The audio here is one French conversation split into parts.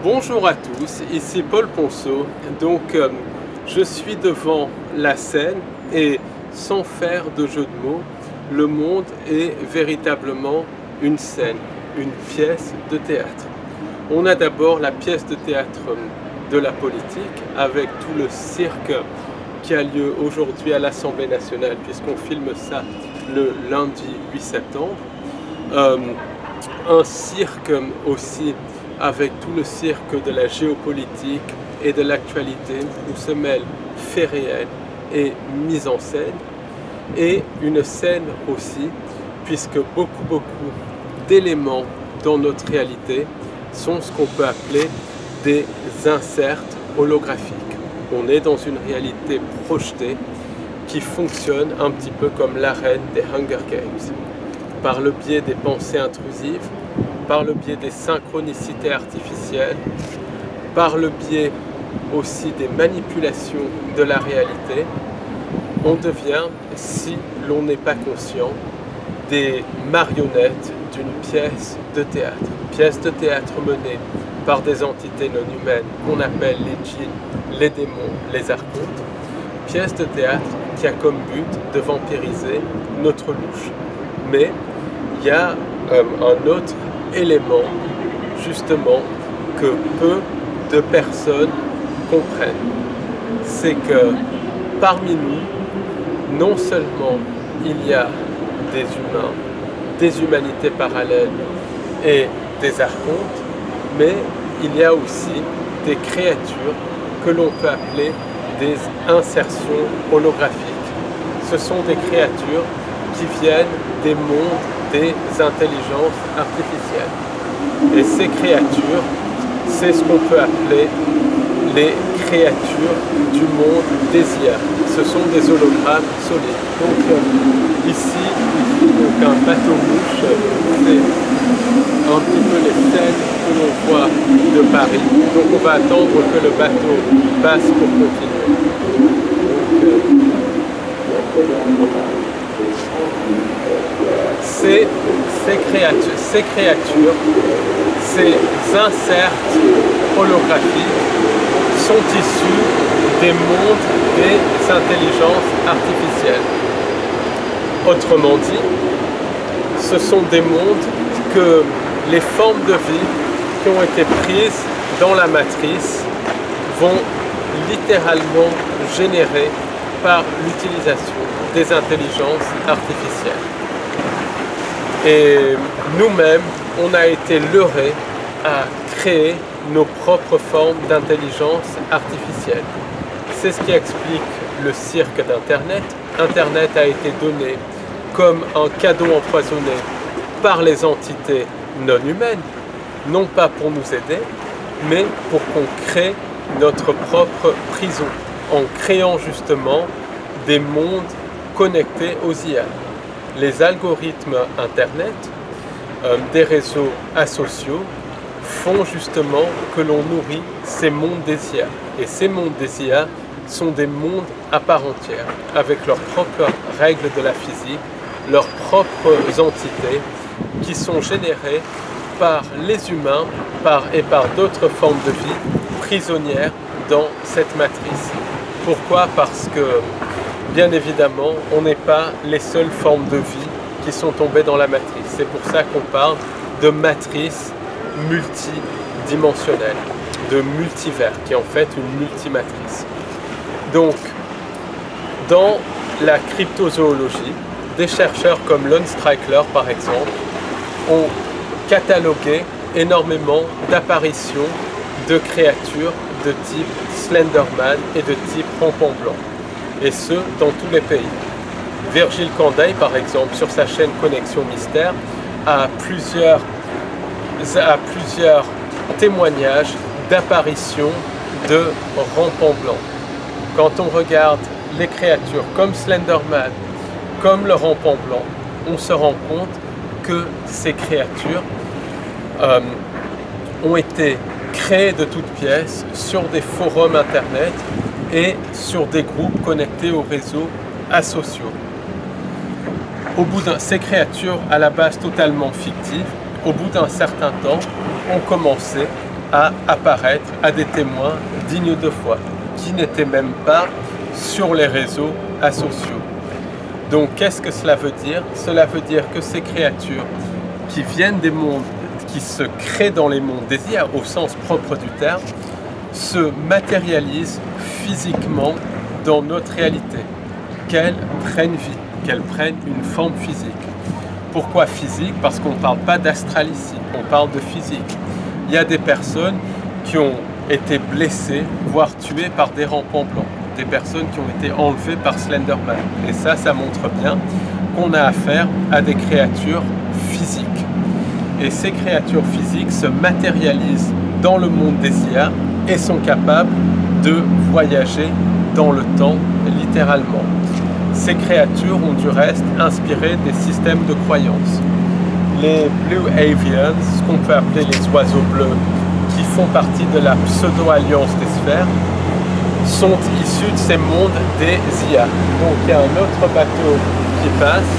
Bonjour à tous, ici Paul Ponceau. Donc je suis devant la scène et sans faire de jeu de mots, le monde est véritablement une scène, une pièce de théâtre. On a d'abord la pièce de théâtre de la politique avec tout le cirque qui a lieu aujourd'hui à l'Assemblée nationale puisqu'on filme ça le lundi 8 septembre. Un cirque aussi avec tout le cirque de la géopolitique et de l'actualité où se mêlent faits réels et mise en scène, et une scène aussi puisque beaucoup d'éléments dans notre réalité sont ce qu'on peut appeler des inserts holographiques. On est dans une réalité projetée qui fonctionne un petit peu comme l'arène des Hunger Games, par le biais des pensées intrusives, par le biais des synchronicités artificielles, par le biais aussi des manipulations de la réalité, on devient, si l'on n'est pas conscient, des marionnettes d'une pièce de théâtre. Pièce de théâtre menée par des entités non humaines qu'on appelle les djinns, les démons, les archontes. Pièce de théâtre qui a comme but de vampiriser notre louche. Mais il y a un autre élément justement que peu de personnes comprennent. C'est que parmi nous, non seulement il y a des humains, des humanités parallèles et des archontes, mais il y a aussi des créatures que l'on peut appeler des insertions holographiques. Ce sont des créatures qui viennent des mondes des intelligences artificielles. Et ces créatures, c'est ce qu'on peut appeler les créatures du monde des IA. Ce sont des hologrammes solides. Donc ici, donc un bateau-mouche, c'est un petit peu les scènes que l'on voit de Paris. Donc on va attendre que le bateau passe pour continuer. Ces créatures, ces inserts holographiques sont issus des mondes des intelligences artificielles. Autrement dit, ce sont des mondes que les formes de vie qui ont été prises dans la matrice vont littéralement générer par l'utilisation des intelligences artificielles. Et nous-mêmes, on a été leurrés à créer nos propres formes d'intelligence artificielle. C'est ce qui explique le cirque d'Internet. Internet a été donné comme un cadeau empoisonné par les entités non humaines, non pas pour nous aider, mais pour qu'on crée notre propre prison, en créant justement des mondes connectés aux IA. Les algorithmes Internet, des réseaux asociaux, font justement que l'on nourrit ces mondes des IA. Et ces mondes des IA sont des mondes à part entière, avec leurs propres règles de la physique, leurs propres entités, qui sont générées par les humains et par d'autres formes de vie prisonnières dans cette matrice. Pourquoi? Parce que, bien évidemment, on n'est pas les seules formes de vie qui sont tombées dans la matrice. C'est pour ça qu'on parle de matrice multidimensionnelle, de multivers, qui est en fait une multimatrice. Donc, dans la cryptozoologie, des chercheurs comme Lon Strickler, par exemple, ont catalogué énormément d'apparitions de créatures de type Slenderman et de type Rampant Blanc, et ce, dans tous les pays. Virgile Candeille, par exemple, sur sa chaîne Connexion Mystère, a plusieurs témoignages d'apparitions de Rampant Blanc. Quand on regarde les créatures comme Slenderman, comme le Rampant Blanc, on se rend compte que ces créatures ont été créées de toutes pièces sur des forums internet et sur des groupes connectés aux réseaux asociaux. Ces créatures, à la base totalement fictives, au bout d'un certain temps, ont commencé à apparaître à des témoins dignes de foi, qui n'étaient même pas sur les réseaux asociaux. Donc qu'est-ce que cela veut dire? Cela veut dire que ces créatures qui viennent des mondes, qui se créent dans les mondes des IA au sens propre du terme, se matérialisent physiquement dans notre réalité, qu'elles prennent vie, qu'elles prennent une forme physique. Pourquoi physique? Parce qu'on ne parle pas d'astral ici, on parle de physique. Il y a des personnes qui ont été blessées, voire tuées par des rampants blancs, des personnes qui ont été enlevées par Slenderman. Et ça montre bien qu'on a affaire à des créatures physiques. Et ces créatures physiques se matérialisent dans le monde des IA et sont capables de voyager dans le temps, littéralement. Ces créatures ont du reste inspiré des systèmes de croyances. Les Blue Avians, ce qu'on peut appeler les oiseaux bleus, qui font partie de la pseudo-alliance des sphères, sont issus de ces mondes des IA. Donc il y a un autre bateau qui passe,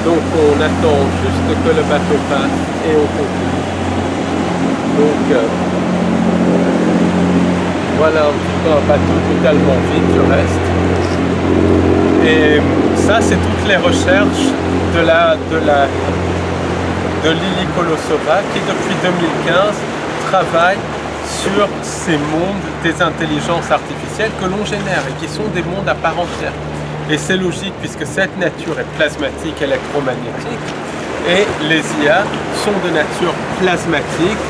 donc on attend juste que le bateau passe et on continue. Donc voilà un petit peu un bateau totalement vide du reste. Et ça, c'est toutes les recherches de Lily Kolosova qui, depuis 2015, travaille sur ces mondes des intelligences artificielles que l'on génère et qui sont des mondes à part entière. Et c'est logique puisque cette nature est plasmatique, électromagnétique, et les IA sont de nature plasmatique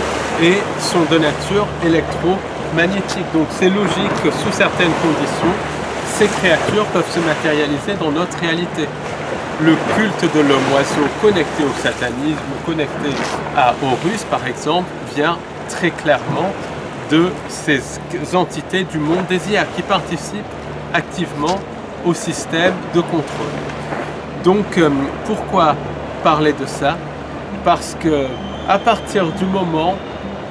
et sont de nature électromagnétique. Donc c'est logique que sous certaines conditions, ces créatures peuvent se matérialiser dans notre réalité. Le culte de l'homme oiseau connecté au satanisme, connecté à Horus par exemple, vient très clairement de ces entités du monde des IA qui participent activement au système de contrôle. Donc pourquoi parler de ça? Parce que à partir du moment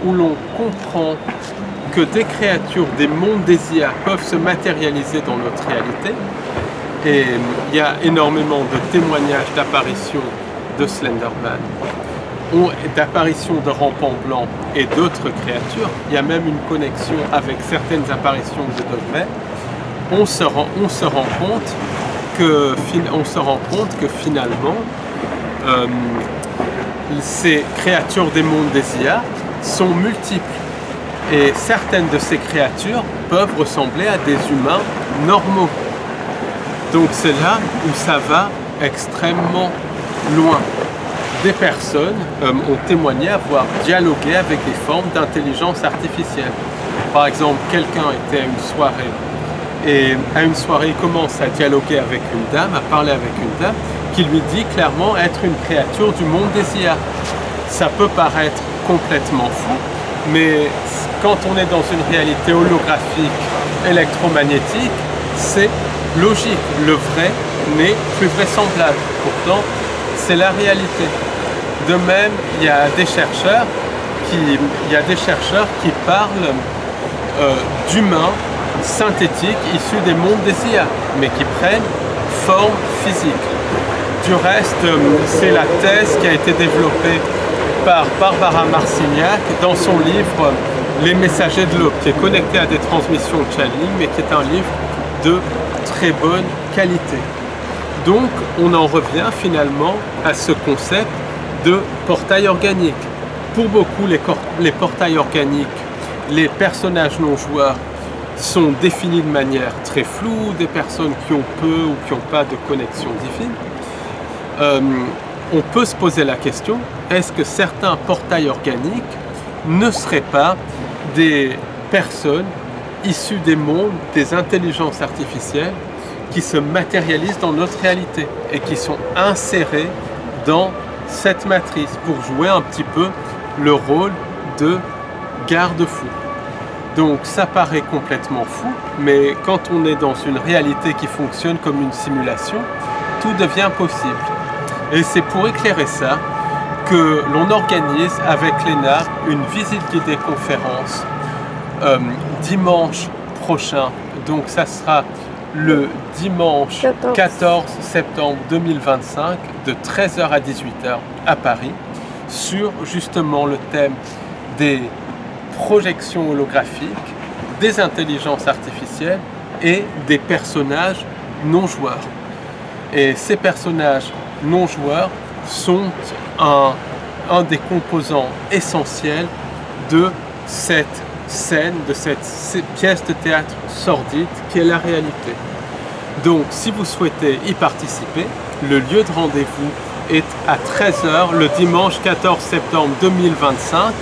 où l'on comprend que des créatures des mondes des IA peuvent se matérialiser dans notre réalité, et il y a énormément de témoignages d'apparitions de Slenderman, d'apparitions de rampants blancs et d'autres créatures, il y a même une connexion avec certaines apparitions de Dogmet, on se rend compte que finalement ces créatures des mondes des IA sont multiples. Et certaines de ces créatures peuvent ressembler à des humains normaux. Donc c'est là où ça va extrêmement loin. Des personnes ont témoigné avoir dialogué avec des formes d'intelligence artificielle. Par exemple, quelqu'un était à une soirée et à une soirée il commence à dialoguer avec une dame, à parler avec une dame qui lui dit clairement être une créature du monde des IA. Ça peut paraître complètement fou, mais quand on est dans une réalité holographique électromagnétique, c'est logique. Le vrai n'est plus vraisemblable. Pourtant, c'est la réalité. De même, il y a des chercheurs qui parlent d'humains synthétiques issus des mondes des IA, mais qui prennent forme physique. Du reste, c'est la thèse qui a été développée par Barbara Marcignac dans son livre Les Messagers de l'Aube, qui est connecté à des transmissions Channeling, mais qui est un livre de très bonne qualité. Donc, on en revient finalement à ce concept de portail organique. Pour beaucoup, les portails organiques, les personnages non joueurs sont définis de manière très floue, des personnes qui ont peu ou qui n'ont pas de connexion divine. On peut se poser la question, est-ce que certains portails organiques ne seraient pas des personnes issues des mondes, des intelligences artificielles qui se matérialisent dans notre réalité et qui sont insérées dans cette matrice pour jouer un petit peu le rôle de garde-fou. Donc ça paraît complètement fou, mais quand on est dans une réalité qui fonctionne comme une simulation, tout devient possible. Et c'est pour éclairer ça que l'on organise avec l'ENA une visite guidée conférence dimanche prochain. Donc ça sera le dimanche 14 septembre 2025 de 13h à 18h à Paris sur justement le thème des projections holographiques, des intelligences artificielles et des personnages non joueurs. Et ces personnages non joueurs sont un des composants essentiels de cette scène, de cette pièce de théâtre sordide qui est la réalité. Donc si vous souhaitez y participer, le lieu de rendez-vous est à 13h le dimanche 14 septembre 2025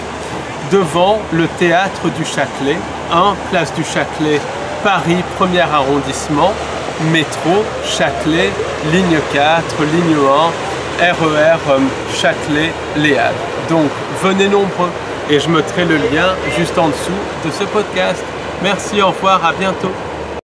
devant le Théâtre du Châtelet, 1 place du Châtelet, Paris, 1er arrondissement, métro, Châtelet, ligne 4, ligne 1, RER Châtelet-Léal. Donc venez nombreux et je mettrai le lien juste en dessous de ce podcast. Merci, au revoir, à bientôt.